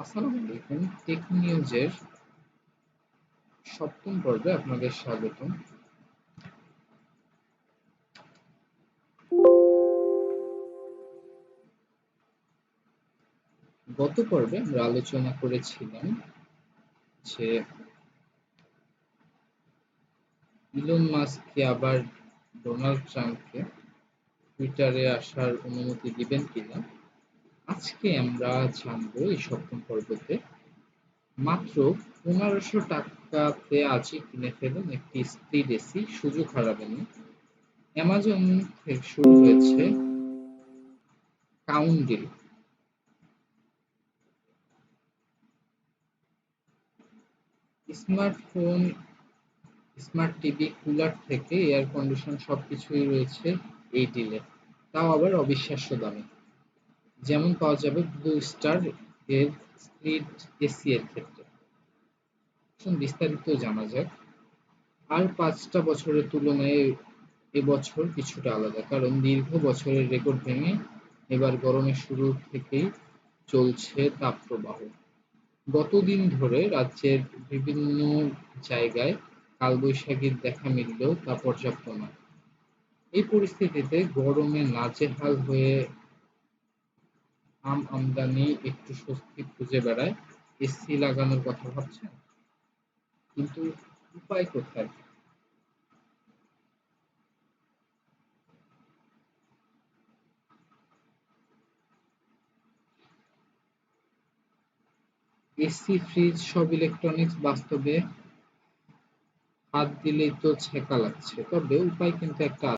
আসসালামু আলাইকুম। টেক নিউজের সপ্তম পর্বে আপনাদের স্বাগতম। গত পর্বে আমরা আলোচনা করেছিলাম যে ইলন মাস্ককে আবার ডোনাল্ড ট্রাম্পকে টুইটারে আসার অনুমতি দিবেন কিনা। আজকে আমরা জানবো এই সপ্তম পর্বতে মাত্র 1500 টাকাতে আজই কিনে ফেলুন একটি স্প্লিট এসি, সুযোগ হারাবেন না। অ্যামাজন থেকে শুরু হয়েছে count. Smartphone, smart TV, cooler থেকে এয়ার কন্ডিশন সবকিছুই রয়েছে এই ডিলে, তাও আবার অবিশ্বাস্য দামে। যেমন পাওয়া যাবে ব্লু স্টার এর স্প্লিট এসি এর ক্ষেত্রে। বিস্তারিত জানা যাক। আর 5টা বছরের তুলনায় এবছর কিছুটা আলাদা, কারণ দীর্ঘ বছরের রেকর্ড ভেঙে এবার গরমের শুরু থেকেই চলছে তাপপ্রবাহ। গতদিন ধরে রাজ্যের বিভিন্ন জায়গায় কালবৈশাখীর দেখা মিললেও তা পর্যাপ্ত নয়। এই পরিস্থিতিতে গরমে নাজেহাল হয়ে আমদানি একটু স্বস্তি খুঁজে বেড়ায়। এসি লাগানোর কথা ভাবছেন, কিন্তু উপায় কোথায়? এসি, ফ্রিজ, সব ইলেকট্রনিক্স বাস্তবে হাত দিলেই তো ছেঁকা লাগছে, তবে উপায় কিন্তু একটা